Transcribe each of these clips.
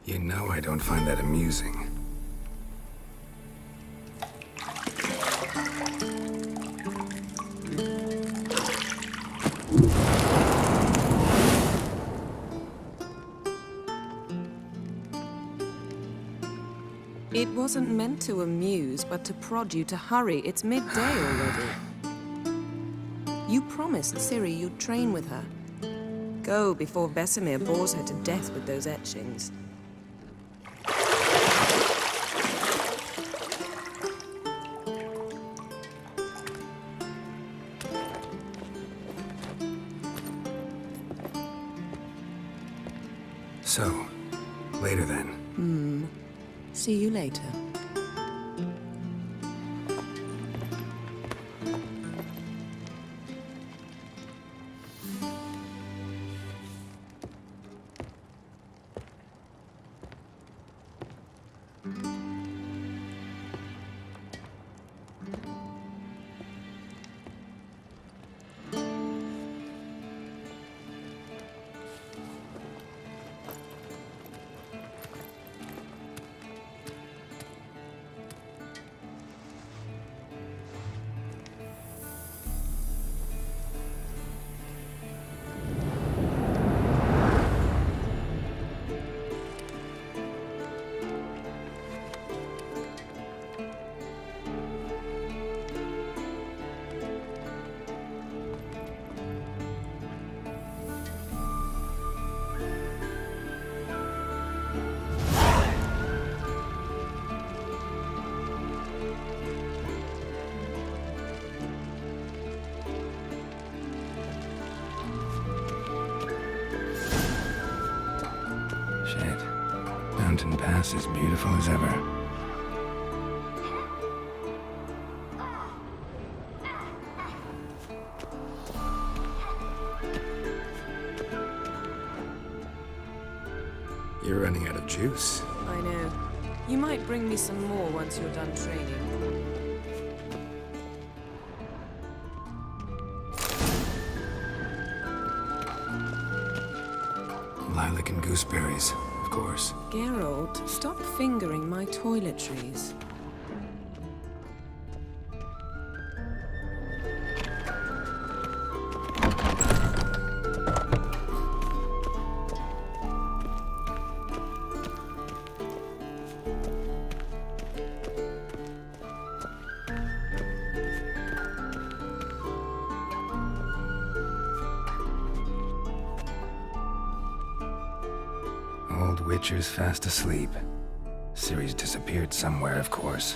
You know I don't find that amusing. It wasn't meant to amuse, but to prod you to hurry. It's midday already. You promised Ciri you'd train with her. Go before Vesemir bores her to death with those etchings. So, later then. See you later. Mountain Pass as beautiful as ever. You're running out of juice. I know. You might bring me some more once you're done training. Lilac and gooseberries, of course. Geralt, stop fingering my toiletries. Old Witcher's fast asleep. Ciri's disappeared somewhere, of course.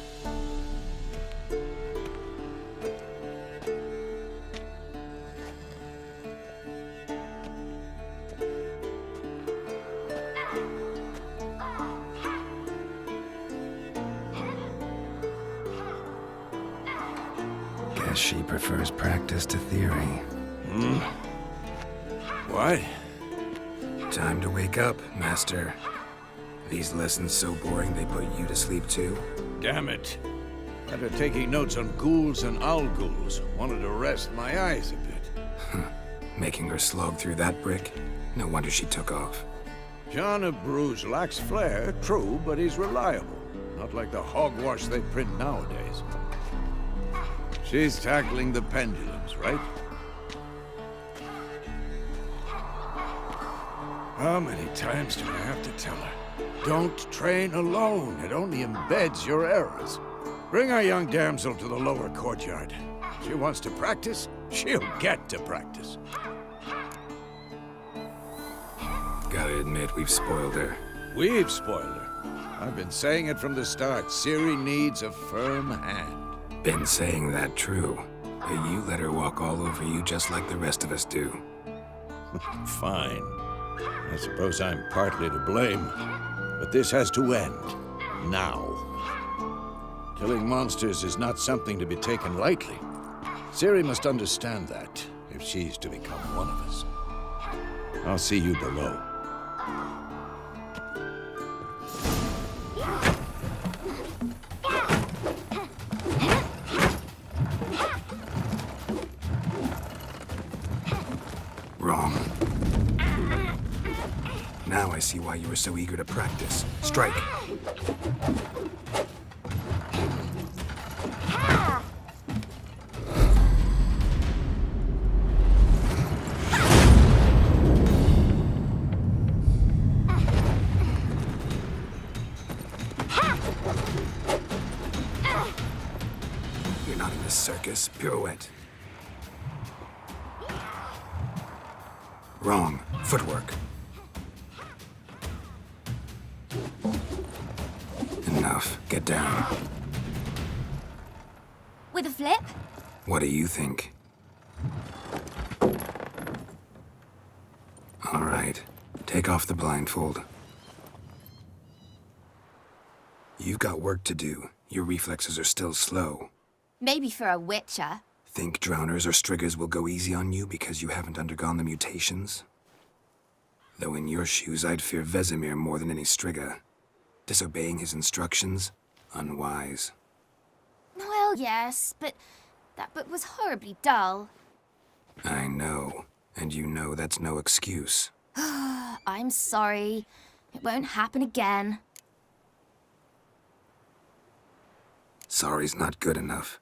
Guess she prefers practice to theory. What? Time to wake up, Master. These lessons so boring they put you to sleep too? Damn it. After taking notes on ghouls and owl ghouls, wanted to rest my eyes a bit. Making her slog through that brick? No wonder she took off. John of Bruges lacks flair, true, but he's reliable. Not like the hogwash they print nowadays. She's tackling the pendulums, right? How many times do I have to tell her? Don't train alone. It only embeds your errors. Bring our young damsel to the lower courtyard. She wants to practice, she'll get to practice. Gotta admit, we've spoiled her. We've spoiled her. I've been saying it from the start. Ciri needs a firm hand. Been saying that true. But you let her walk all over you just like the rest of us do. Fine. I suppose I'm partly to blame. But this has to end. Now. Killing monsters is not something to be taken lightly. Ciri must understand that, if she's to become one of us. I'll see you below. Wrong. Now I see why you were so eager to practice. Strike. You're not in this circus. Pirouette. Wrong. Footwork. Enough. Get down. With a flip? What do you think? All right. Take off the blindfold. You've got work to do. Your reflexes are still slow. Maybe for a witcher. Think drowners or striggers will go easy on you because you haven't undergone the mutations? Though in your shoes, I'd fear Vesemir more than any strigger. Disobeying his instructions? Unwise. Well, yes, but that book was horribly dull. I know. And you know that's no excuse. I'm sorry. It won't happen again. Sorry's not good enough.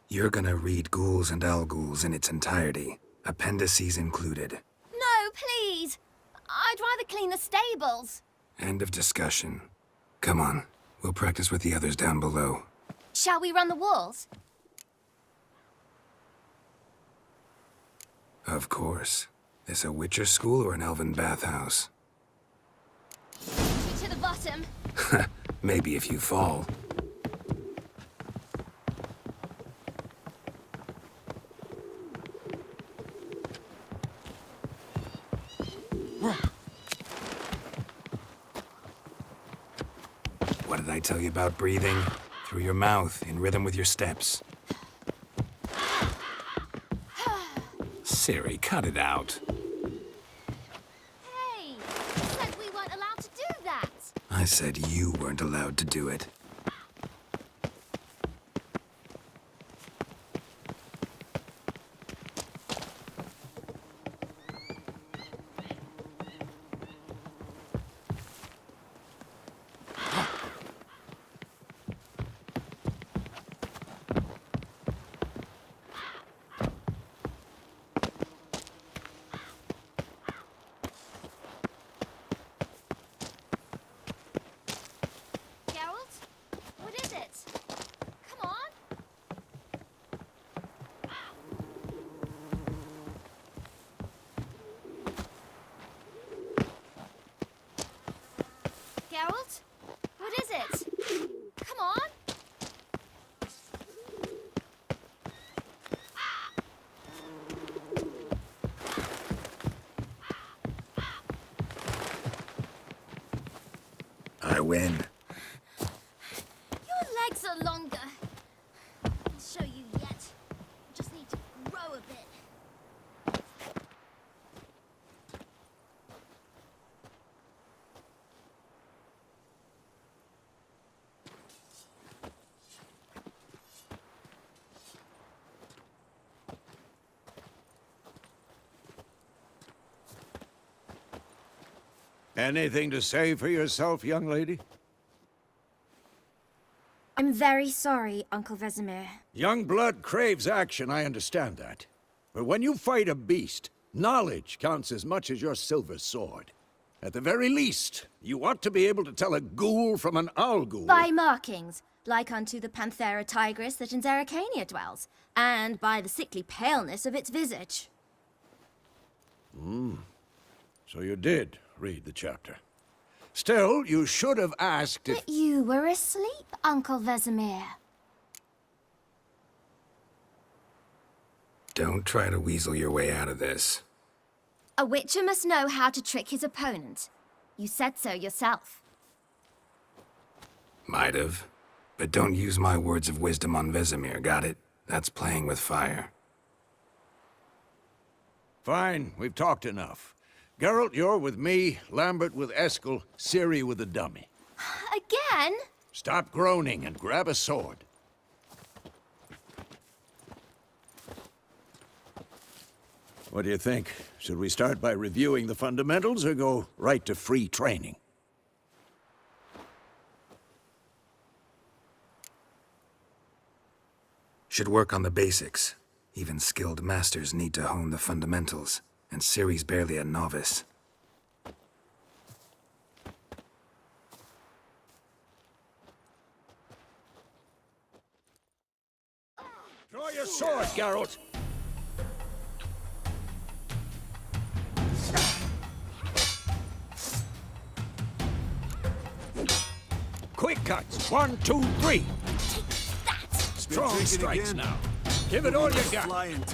You're gonna read Ghouls and Al-Ghouls in its entirety, appendices included. No, please! I'd rather clean the stables. End of discussion. Come on, we'll practice with the others down below. Shall we run the walls? Of course. This a Witcher school or an elven bathhouse? To the bottom. Maybe if you fall. What did I tell you about breathing? Through your mouth, in rhythm with your steps. Ciri, cut it out. Hey! You said we weren't allowed to do that! I said you weren't allowed to do it. Geralt? What is it? Come on! Geralt? What is it? Come on! I win. Your legs are longer. I'll show you yet. Just need to grow a bit. Anything to say for yourself, young lady? I'm very sorry, Uncle Vesemir. Young blood craves action, I understand that. But when you fight a beast, knowledge counts as much as your silver sword. At the very least, you ought to be able to tell a ghoul from an owl-ghoul. By markings, like unto the Panthera tigris that in Zerrikania dwells, and by the sickly paleness of its visage. So you did read the chapter. Still, you should have asked if... But you were asleep, Uncle Vesemir. Don't try to weasel your way out of this. A witcher must know how to trick his opponent. You said so yourself. Might have. But don't use my words of wisdom on Vesemir, got it? That's playing with fire. Fine, we've talked enough. Geralt, you're with me, Lambert with Eskel, Ciri with the dummy. Again? Stop groaning and grab a sword. What do you think? Should we start by reviewing the fundamentals or go right to free training? Should work on the basics. Even skilled masters need to hone the fundamentals, and Ciri's barely a novice. Draw your sword, Geralt! Quick cuts! 1, 2, 3! Strong strikes now. Give it all you got.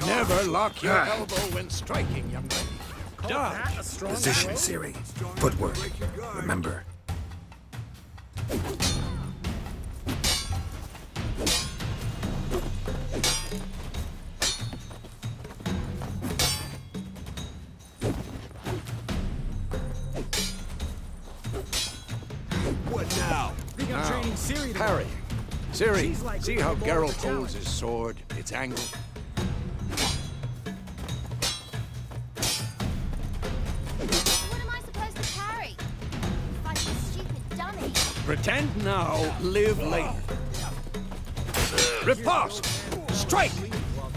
Never lock your elbow when striking, young lady. Dodge. Position, Ciri. Footwork. Remember. What now? Think I'm training Ciri Parry. Ciri, She's like see looking how at the ball Geralt for holds his sword, its angle? What am I supposed to parry? Fight this stupid dummy. Pretend now, live later. Riposte! Strike!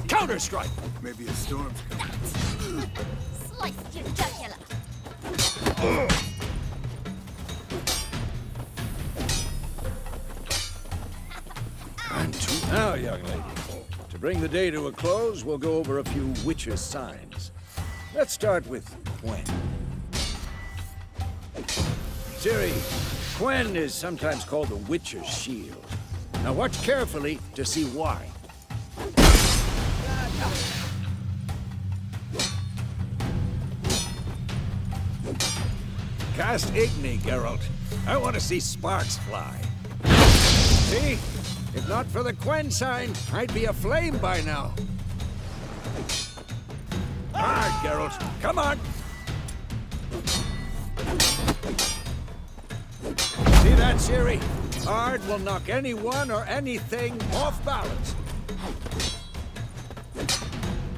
Counter-strike! Maybe a storm's coming. Sliced your jugular. And two. Now, young lady, to bring the day to a close, we'll go over a few Witcher signs. Let's start with Quen. Ciri, Quen is sometimes called the Witcher's shield. Now watch carefully to see why. Cast Igni, Geralt. I want to see sparks fly. See? If not for the Quen sign, I'd be aflame by now. Hard, Geralt. Come on! See that, Ciri? Hard will knock anyone or anything off balance.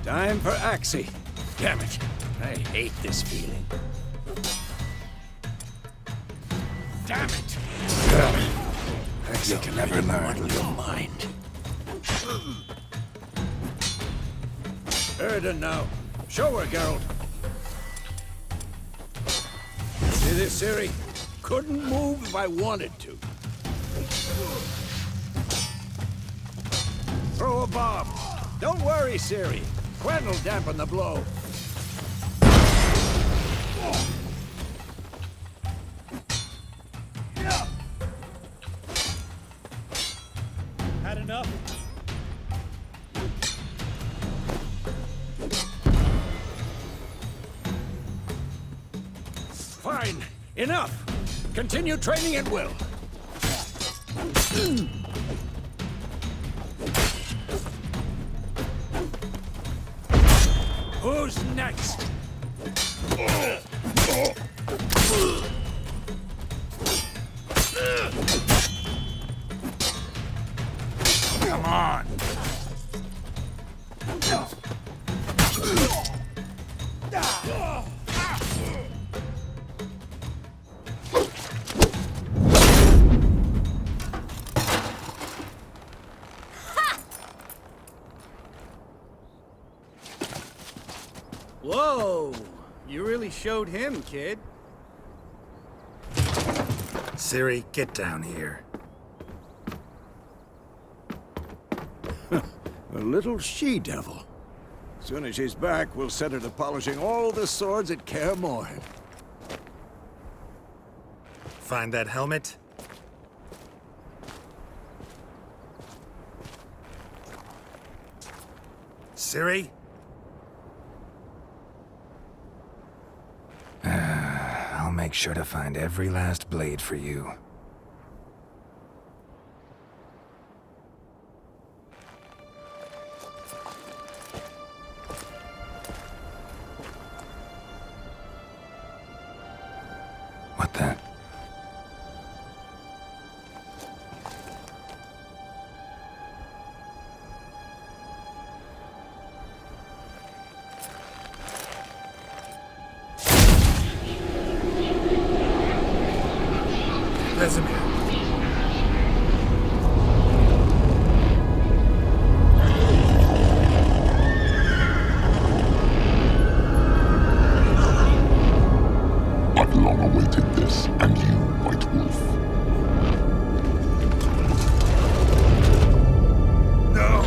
Time for Axie. Damn it. I hate this feeling. Damn it! You can never learn. Muddle your mind. Erden now. Show her, Geralt. See this, Ciri? Couldn't move if I wanted to. Throw a bomb. Don't worry, Ciri. Quen will dampen the blow. Had enough? Fine. Enough. Continue training at will. Who's next? Come on. Whoa! You really showed him, kid. Ciri, get down here. A little she-devil. Soon as she's back, we'll set her to polishing all the swords at Kaer Morhen. Find that helmet? Ciri? I'll make sure to find every last blade for you. Got that. Vesemir. I've long awaited this, and you, White Wolf. No!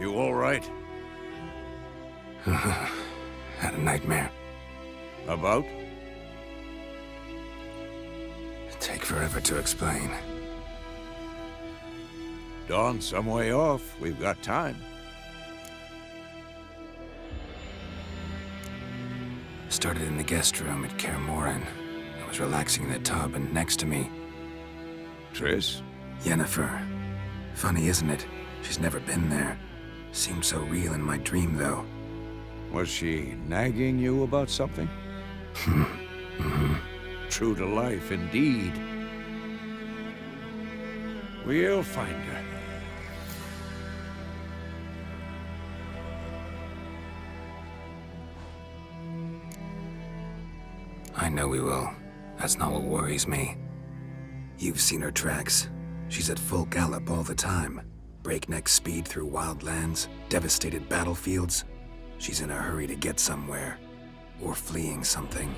You all right? Had a nightmare. About? Take forever to explain. Dawn's some way off. We've got time. Started in the guest room at Kaer Morhen. I was relaxing in the tub, and next to me, Triss? Yennefer. Funny, isn't it? She's never been there. Seemed so real in my dream, though. Was she nagging you about something? True to life, indeed. We'll find her. I know we will. That's not what worries me. You've seen her tracks. She's at full gallop all the time. Breakneck speed through wild lands, devastated battlefields. She's in a hurry to get somewhere. Or fleeing something.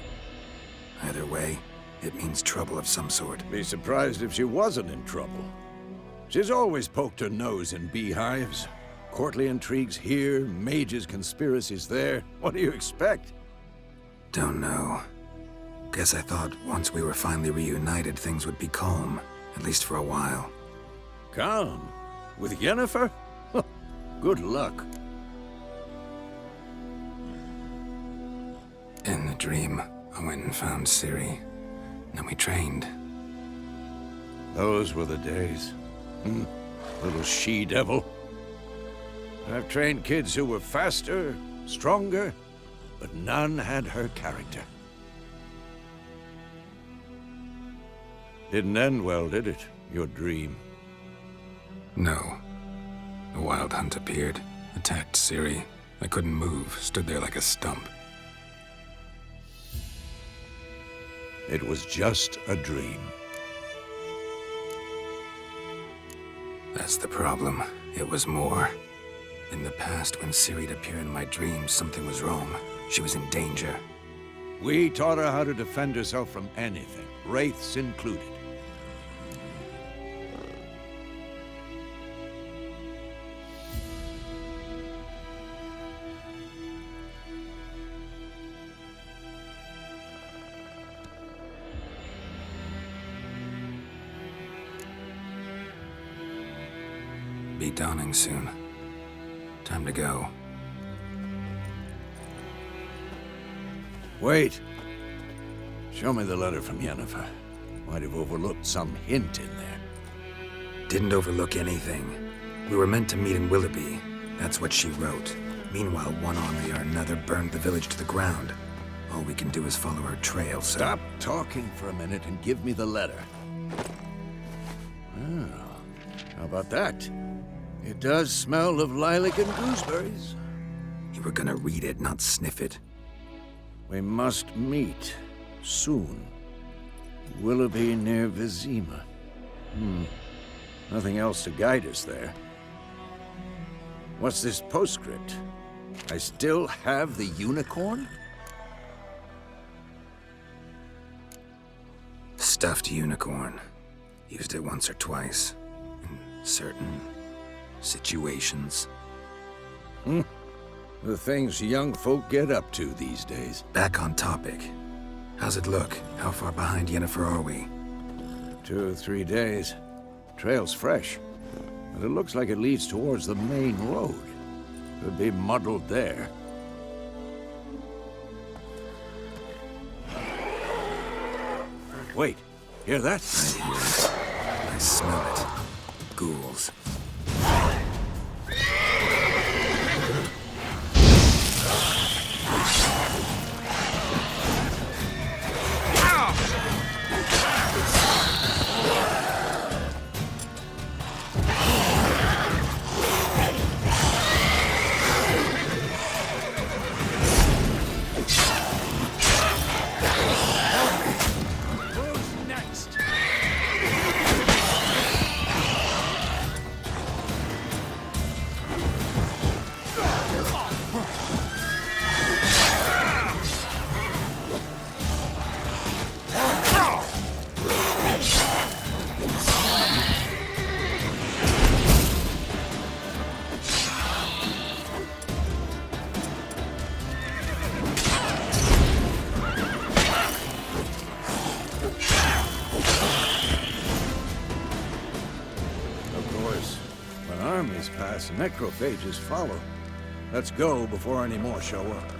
Either way, it means trouble of some sort. Be surprised if she wasn't in trouble. She's always poked her nose in beehives. Courtly intrigues here, mages' conspiracies there. What do you expect? Don't know. Guess I thought once we were finally reunited, things would be calm. At least for a while. Calm? With Yennefer? Good luck. In the dream, I went and found Ciri. Then we trained. Those were the days. Little she-devil. I've trained kids who were faster, stronger, but none had her character. Didn't end well, did it? Your dream? No. A wild hunt appeared, attacked Ciri. I couldn't move, stood there like a stump. It was just a dream. That's the problem. It was more. In the past, when Ciri'd appear in my dreams, something was wrong. She was in danger. We taught her how to defend herself from anything, wraiths included. Be dawning soon. Time to go. Wait. Show me the letter from Yennefer. Might have overlooked some hint in there. Didn't overlook anything. We were meant to meet in Willoughby. That's what she wrote. Meanwhile, one army or another burned the village to the ground. All we can do is follow her trail, so... Stop talking for a minute and give me the letter. How about that? It does smell of lilac and gooseberries. You were gonna read it, not sniff it. We must meet soon. Willoughby near Vesemir. Nothing else to guide us there. What's this postscript? I still have the unicorn? Stuffed unicorn. Used it once or twice. In certain situations. The things young folk get up to these days. Back on topic. How's it look? How far behind Yennefer are we? 2 or 3 days. Trail's fresh, but it looks like it leads towards the main road. Could be muddled there. Wait, hear that? I hear it. I smell it. Ghouls. Necrophages follow. Let's go before any more show up.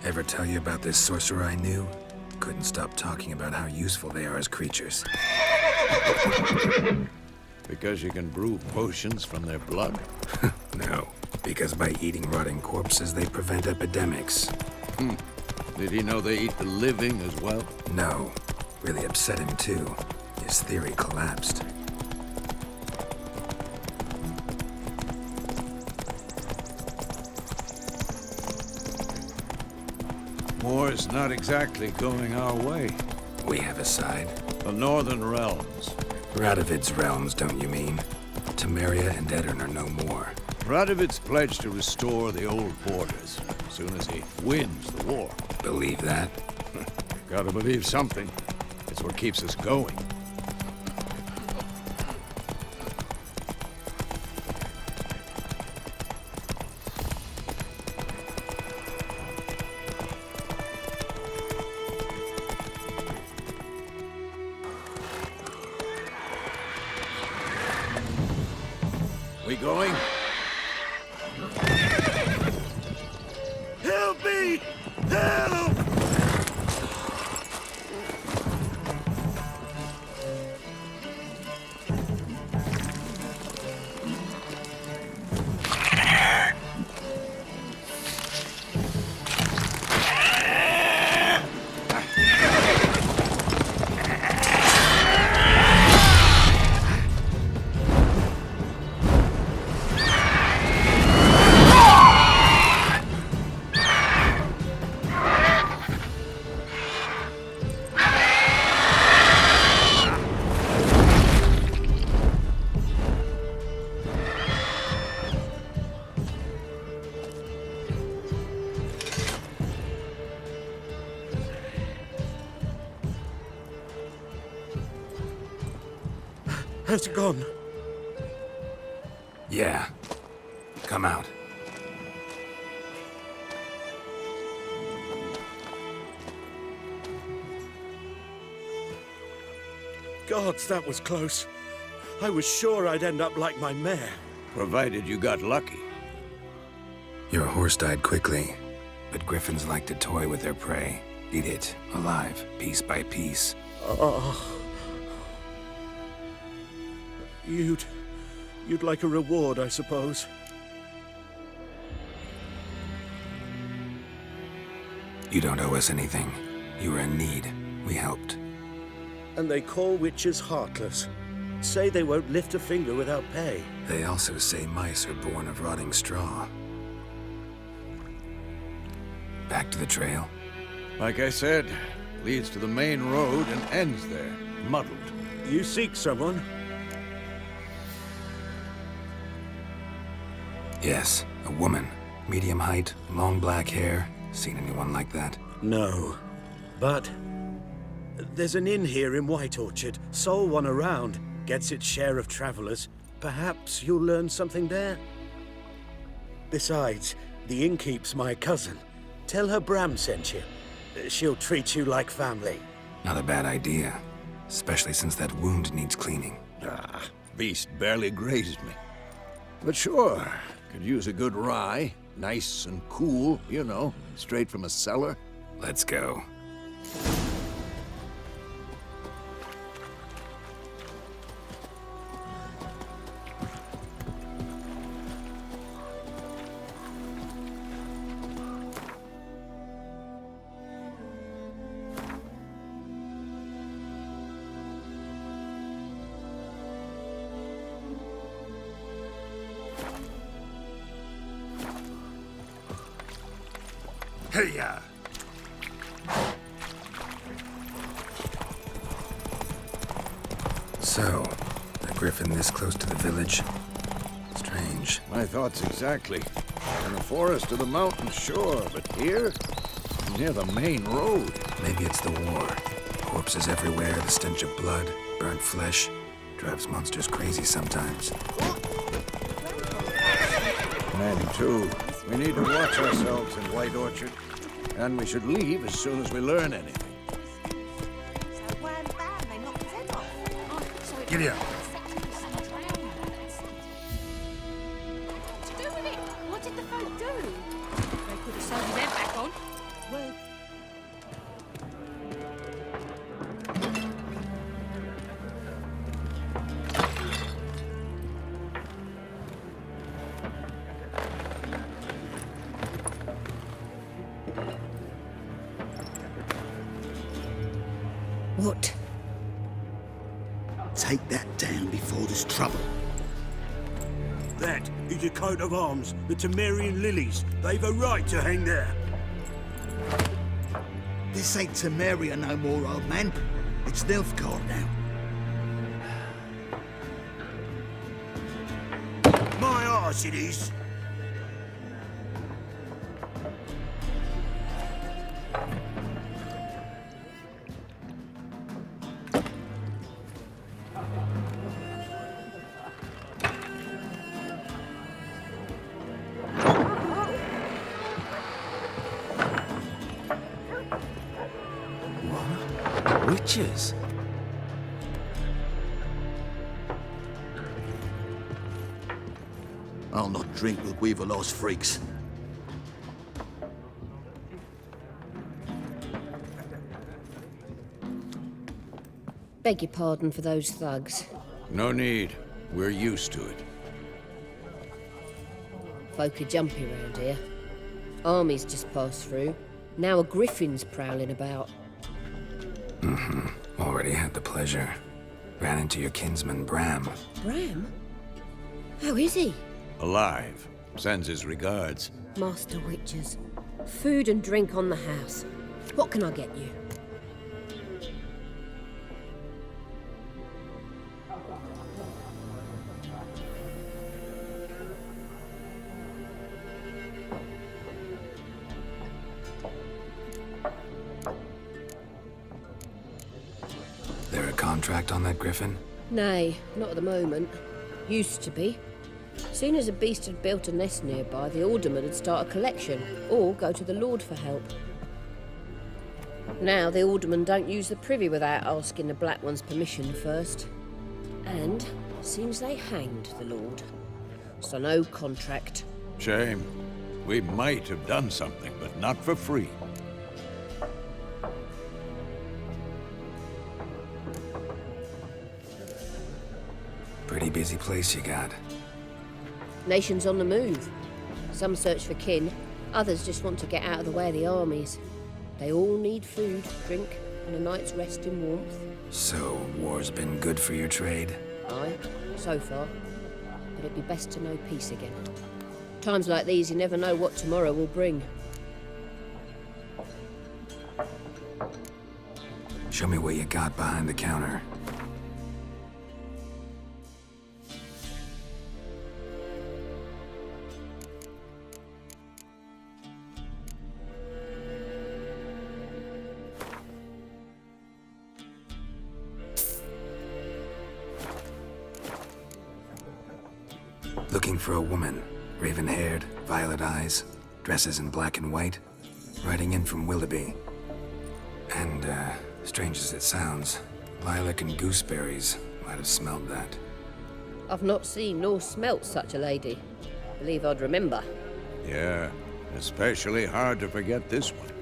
Ever tell you about this sorcerer I knew? Couldn't stop talking about how useful they are as creatures. Because you can brew potions from their blood? No, because by eating rotting corpses, they prevent epidemics. Did he know they eat the living as well? No, really upset him too. His theory collapsed. War's not exactly going our way. We have a side. The Northern Realms. Radovid's realms, don't you mean? Temeria and Edirn are no more. Radovid's pledged to restore the old borders as soon as he wins the war. Believe that? Gotta believe something. It's what keeps us going. We going? Help me! Help! Has it gone? Yeah. Come out. Gods, that was close. I was sure I'd end up like my mare. Provided you got lucky. Your horse died quickly, but griffins like to toy with their prey. Eat it, alive, piece by piece. Oh. You'd like a reward, I suppose. You don't owe us anything. You were in need. We helped. And they call witches heartless. Say they won't lift a finger without pay. They also say mice are born of rotting straw. Back to the trail? Like I said, leads to the main road and ends there, muddled. You seek someone? Yes, a woman. Medium height, long black hair. Seen anyone like that? No. But there's an inn here in White Orchard. Sole one around. Gets its share of travelers. Perhaps you'll learn something there. Besides, the innkeep's my cousin. Tell her Bram sent you. She'll treat you like family. Not a bad idea. Especially since that wound needs cleaning. Ah, beast barely grazed me. But sure, could use a good rye. Nice and cool, you know, straight from a cellar. Let's go. Hey-ya! So, a griffin this close to the village? Strange. My thoughts exactly. In the forest or the mountains, sure, but here? Near the main road. Maybe it's the war. Corpses everywhere, the stench of blood, burnt flesh. Drives monsters crazy sometimes. Men, too. We need to watch ourselves in White Orchard. And we should leave as soon as we learn anything. Giddy up. To do with it? What did the folk do? They could have sold their back on. Well, What? Take that down before there's trouble. That is a coat of arms, the Temerian lilies. They've a right to hang there. This ain't Temeria no more, old man. It's Nilfgaard now. My arse it is. Witches? I'll not drink with Weaverlaw's freaks. Beg your pardon for those thugs. No need. We're used to it. Folk are jumpy round here. Armies just passed through. Now a griffin's prowling about. Already had the pleasure. Ran into your kinsman, Bram. Bram? How is he? Alive. Sends his regards. Master Witches. Food and drink on the house. What can I get you? There a contract on that griffin? Nay, not at the moment. Used to be. Soon as a beast had built a nest nearby, the alderman would start a collection, or go to the lord for help. Now the aldermen don't use the privy without asking the Black One's permission first. And seems they hanged the lord. So no contract. Shame. We might have done something, but not for free. Pretty busy place you got. Nations on the move. Some search for kin, others just want to get out of the way of the armies. They all need food, drink, and a night's rest in warmth. So, war's been good for your trade? Aye, so far. But it'd be best to know peace again. Times like these, you never know what tomorrow will bring. Show me what you got behind the counter. Looking for a woman. Raven-haired, violet eyes, dresses in black and white. Riding in from Willoughby. And, strange as it sounds, lilac and gooseberries might have smelled that. I've not seen nor smelt such a lady. Believe I'd remember. Yeah, especially hard to forget this one.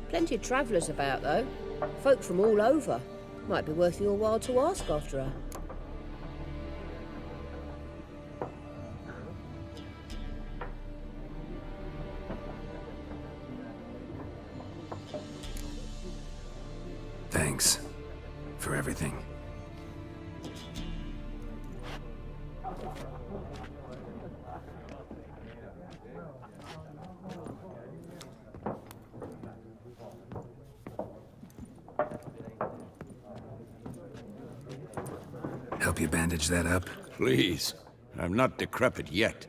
Plenty of travellers about, though. Folk from all over. Might be worth your while to ask after her. Thanks for everything. Help you bandage that up? Please. I'm not decrepit yet.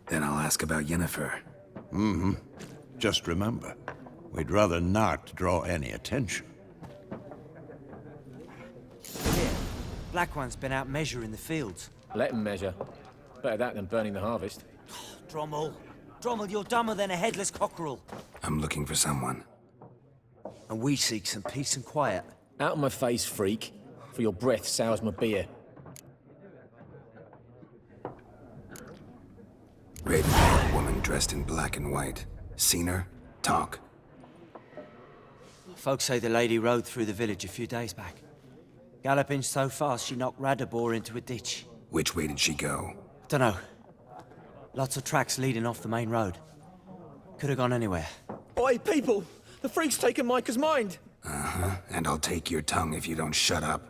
Then I'll ask about Yennefer. Just remember, we'd rather not draw any attention. Here, Black One's been out measuring the fields. Let him measure. Better that than burning the harvest. Drommel. Drommel, you're dumber than a headless cockerel. I'm looking for someone. And we seek some peace and quiet. Out of my face, freak. For your breath sours my beer. Raven-haired woman dressed in black and white. Seen her? Talk. Folks say the lady rode through the village a few days back. Galloping so fast she knocked Radabor into a ditch. Which way did she go? Dunno. Lots of tracks leading off the main road. Could have gone anywhere. Oi, people! The freak's taken Micah's mind! Uh-huh. And I'll take your tongue if you don't shut up.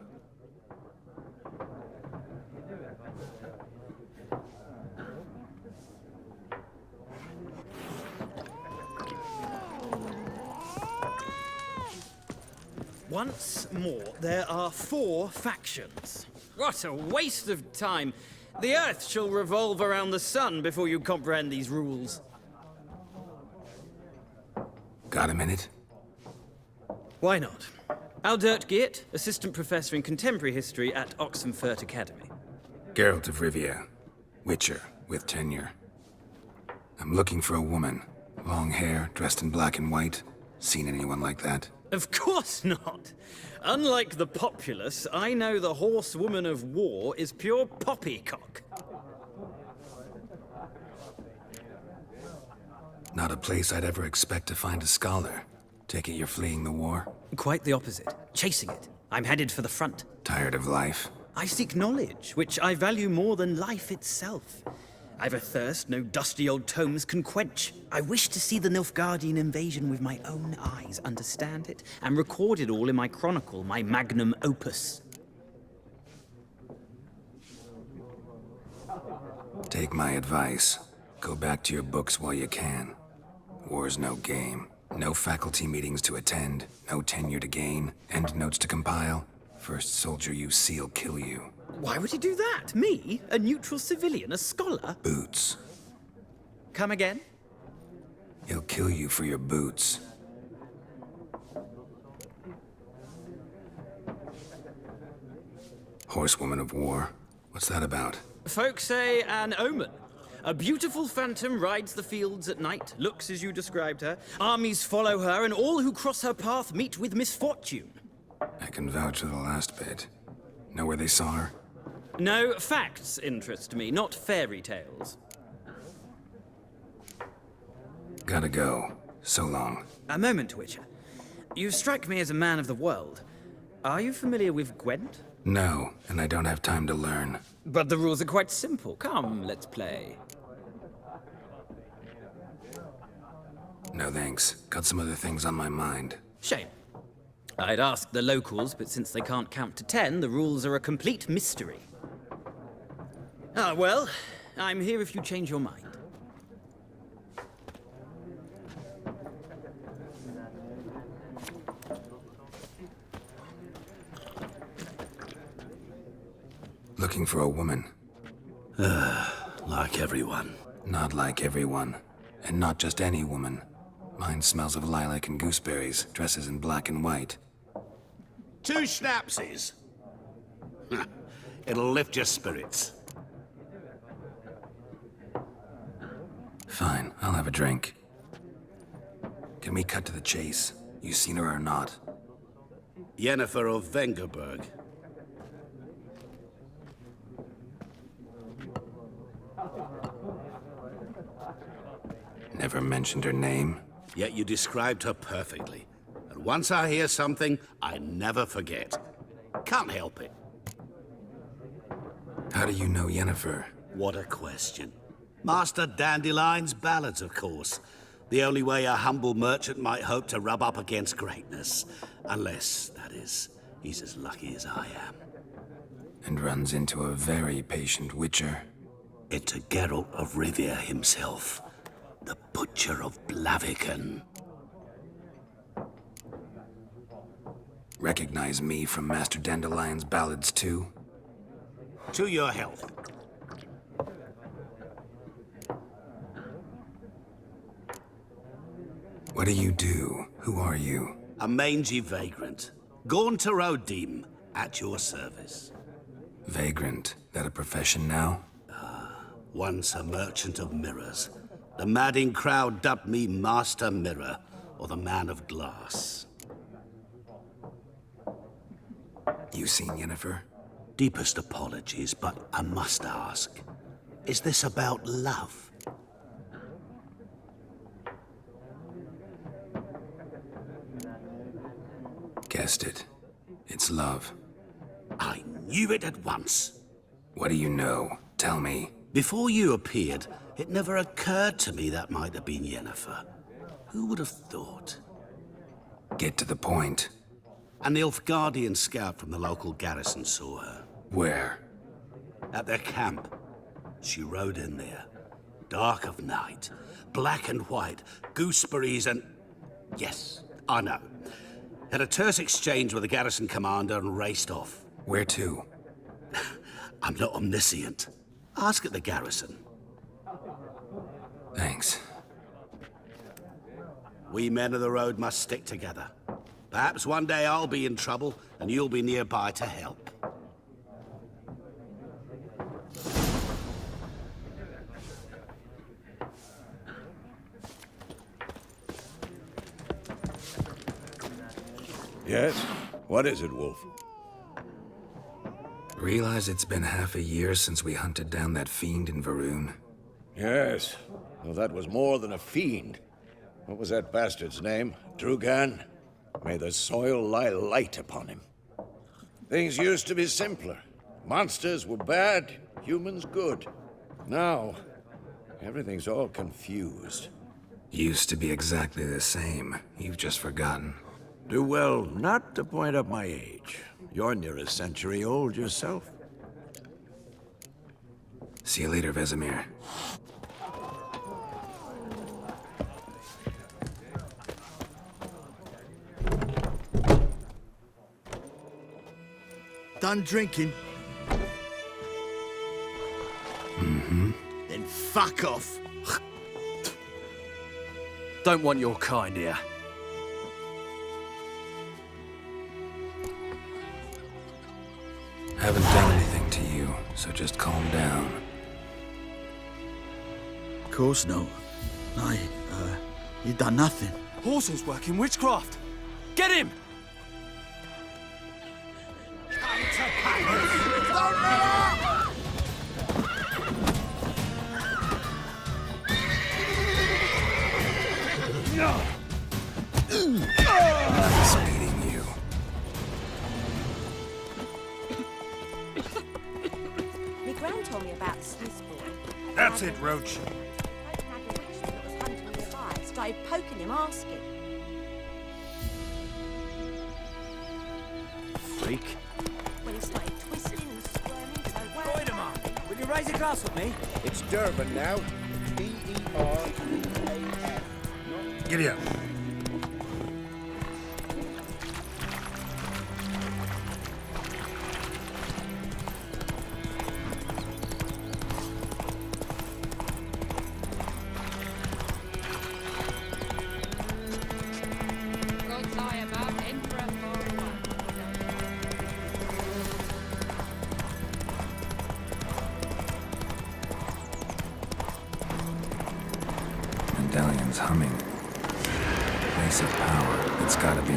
Once more, there are 4 factions. What a waste of time. The Earth shall revolve around the sun before you comprehend these rules. Got a minute? Why not? Aldert Geert, Assistant Professor in Contemporary History at Oxenfurt Academy. Geralt of Rivia. Witcher, with tenure. I'm looking for a woman. Long hair, dressed in black and white. Seen anyone like that? Of course not. Unlike the populace, I know the horsewoman of war is pure poppycock. Not a place I'd ever expect to find a scholar. Take it you're fleeing the war? Quite the opposite. Chasing it. I'm headed for the front. Tired of life? I seek knowledge, which I value more than life itself. I've a thirst no dusty old tomes can quench. I wish to see the Nilfgaardian invasion with my own eyes, understand it, and record it all in my chronicle, my magnum opus. Take my advice. Go back to your books while you can. War's no game. No faculty meetings to attend, no tenure to gain, end notes to compile. First soldier you see'll kill you. Why would he do that? Me? A neutral civilian? A scholar? Boots. Come again? He'll kill you for your boots. Horsewoman of war. What's that about? Folk say an omen. A beautiful phantom rides the fields at night, looks as you described her. Armies follow her, and all who cross her path meet with misfortune. I can vouch for the last bit. Know where they saw her? No, facts interest me, not fairy tales. Gotta go. So long. A moment, Witcher. You strike me as a man of the world. Are you familiar with Gwent? No, and I don't have time to learn. But the rules are quite simple. Come, let's play. No thanks. Got some other things on my mind. Shame. I'd ask the locals, but since they can't count to 10, the rules are a complete mystery. Ah, well, I'm here if you change your mind. Looking for a woman. Like everyone. Not like everyone. And not just any woman. Mine smells of lilac and gooseberries, dresses in black and white. 2 schnapsies. It'll lift your spirits. I'll have a drink. Can we cut to the chase? You seen her or not? Yennefer of Vengerberg. Never mentioned her name. Yet you described her perfectly. And once I hear something, I never forget. Can't help it. How do you know Yennefer? What a question. Master Dandelion's ballads, of course. The only way a humble merchant might hope to rub up against greatness. Unless, that is, he's as lucky as I am. And runs into a very patient witcher. Into Geralt of Rivia himself. The Butcher of Blaviken. Recognize me from Master Dandelion's ballads too? To your health. What do you do? Who are you? A mangy vagrant. Gaunter Odim, at your service. Vagrant. That a profession now? Once a merchant of mirrors. The madding crowd dubbed me Master Mirror, or the Man of Glass. You seen Yennefer? Deepest apologies, but I must ask. Is this about love? Guessed it. It's love. I knew it at once. What do you know? Tell me. Before you appeared, it never occurred to me that might have been Yennefer. Who would have thought? Get to the point. An Nilfgaardian scout from the local garrison saw her. Where? At their camp. She rode in there. Dark of night. Black and white. Gooseberries and... Yes, I know. Had a terse exchange with the garrison commander and raced off. Where to? I'm not omniscient. Ask at the garrison. Thanks. We men of the road must stick together. Perhaps one day I'll be in trouble and you'll be nearby to help. Yes? What is it, Wolf? Realize it's been half a year since we hunted down that fiend in Varun? Yes. Well, that was more than a fiend. What was that bastard's name? Drugan? May the soil lie light upon him. Things used to be simpler. Monsters were bad, humans good. Now, everything's all confused. Used to be exactly the same. You've just forgotten. Do well not to point up my age. You're near a century old yourself. See you later, Vesemir. Done drinking? Mm-hmm. Then fuck off. Don't want your kind here. Haven't done anything to you, so just calm down. Of course not. No, you done nothing. Horses working witchcraft. Get him! Nice meeting you. My gran told me about the Smith's boy. That's it, Roach. Started poking him, asking. Freak. When he started twisting and squirming, so well. Wait a minute. Will you raise a glass with me? It's Durban now. D-E-R-B-A-N. Giddy up. medallion's humming. Place of power, it's gotta be.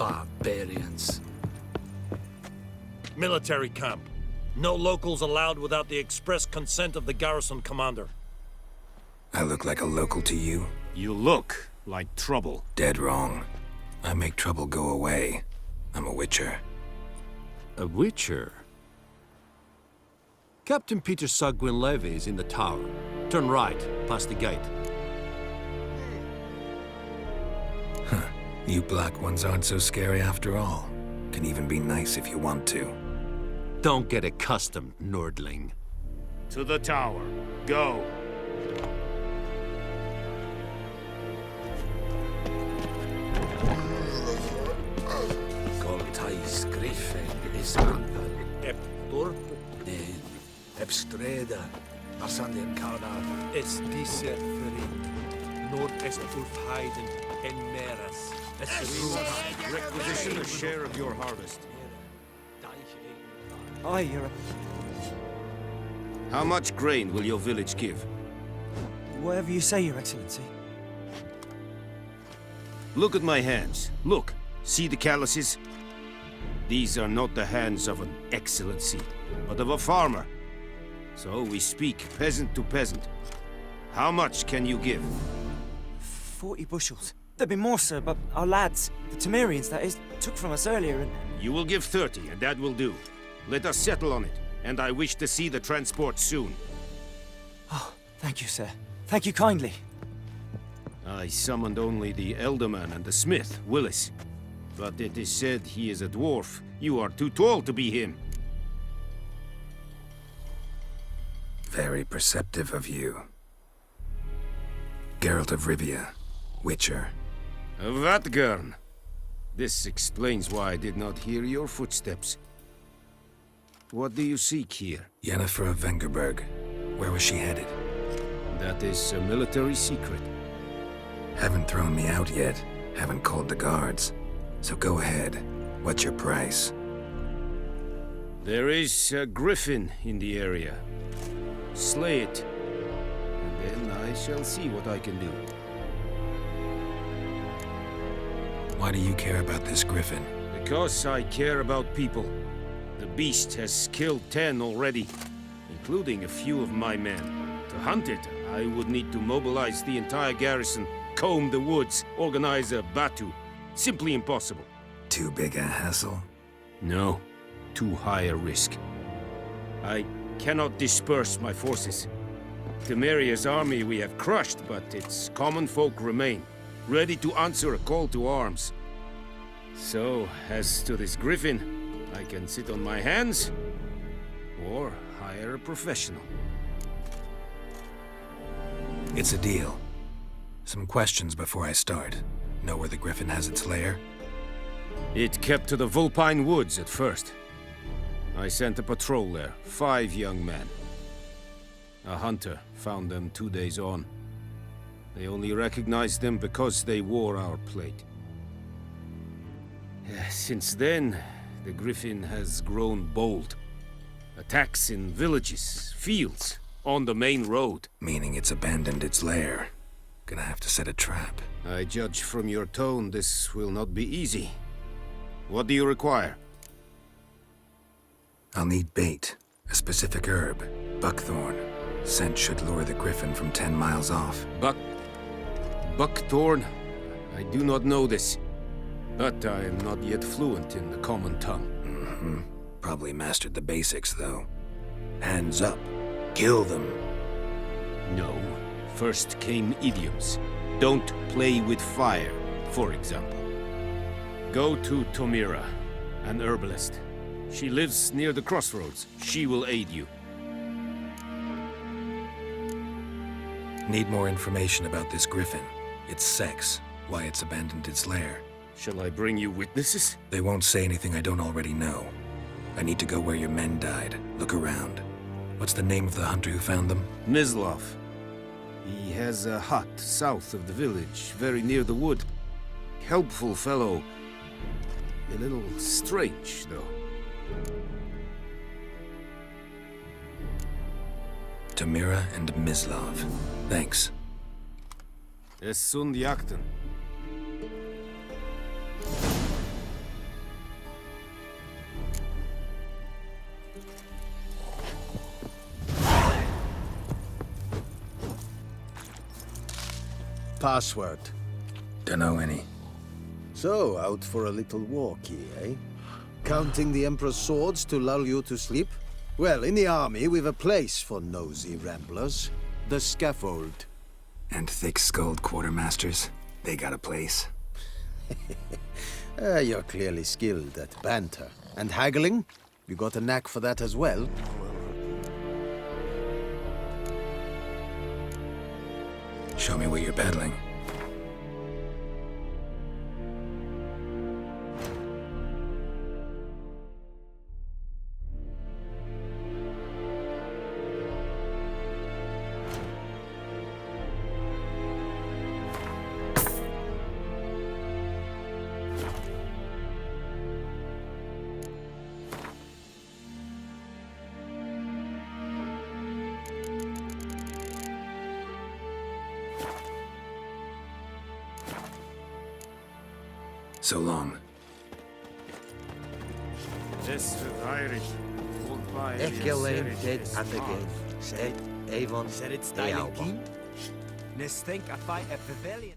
Barbarians. Military camp. No locals allowed without the express consent of the garrison commander. I look like a local to you? You look like trouble. Dead wrong. I make trouble go away. I'm a witcher. A witcher? Captain Peter Sagwin Levy is in the tower. Turn right, past the gate. Huh. You black ones aren't so scary after all. Can even be nice if you want to. Don't get accustomed, Nordling. To the tower. Go. Coltais griffen is anfall. Ep dorp de Epstreda. Asanden Kaunar. Es diese Ferin. Nord est Ulfheiden en Meras. Requisition a share of your harvest. Aye, you're How much grain will your village give? Whatever you say, Your Excellency. Look at my hands. Look. See the calluses? These are not the hands of an excellency, but of a farmer. So we speak peasant to peasant. How much can you give? 40 bushels. There'd be more, sir, but our lads, the Temerians, that is, took from us earlier and... You will give 30, and that will do. Let us settle on it, and I wish to see the transport soon. Oh, thank you, sir. Thank you kindly. I summoned only the Elderman and the smith, Willis. But it is said he is a dwarf. You are too tall to be him. Very perceptive of you. Geralt of Rivia, Witcher. Vatgern. This explains why I did not hear your footsteps. What do you seek here? Yennefer of Vengerberg. Where was she headed? That is a military secret. Haven't thrown me out yet. Haven't called the guards. So go ahead. What's your price? There is a griffin in the area. Slay it. And then I shall see what I can do. Why do you care about this griffin? Because I care about people. The beast has killed 10 already, including a few of my men. To hunt it, I would need to mobilize the entire garrison, comb the woods, organize a batu. Simply impossible. Too big a hassle? No, too high a risk. I cannot disperse my forces. Temeria's army we have crushed, but its common folk remain, ready to answer a call to arms. So, as to this griffin, I can sit on my hands, or hire a professional. It's a deal. Some questions before I start. Know where the griffin has its lair? It kept to the Vulpine Woods at first. I sent a patrol there, 5 young men. A hunter found them 2 days on. They only recognized them because they wore our plate. Since then, the griffin has grown bold. Attacks in villages, fields, on the main road. Meaning it's abandoned its lair. Gonna have to set a trap. I judge from your tone this will not be easy. What do you require? I'll need bait, a specific herb, buckthorn. Scent should lure the griffin from 10 miles off. Buckthorn? I do not know this. But I am not yet fluent in the common tongue. Probably mastered the basics, though. Hands up. Kill them. No. First came idioms. Don't play with fire, for example. Go to Tomira, an herbalist. She lives near the crossroads. She will aid you. Need more information about this griffin. Its sex, why it's abandoned its lair. Shall I bring you witnesses? They won't say anything I don't already know. I need to go where your men died. Look around. What's the name of the hunter who found them? Mislav. He has a hut south of the village, very near the wood. Helpful fellow. A little strange, though. Tomira and Mislav. Thanks. Es sunt jakten. Password. Dunno any. So, out for a little walkie, eh? Counting the Emperor's swords to lull you to sleep? Well, in the army, we've a place for nosy ramblers. The scaffold. And thick-skulled quartermasters? They got a place. You're clearly skilled at banter. And haggling? You got a knack for that as well? Show me what you're peddling. So long. Ekkelented at the game. Said Avon. Said it's the album. Nes think I fight a pavilion.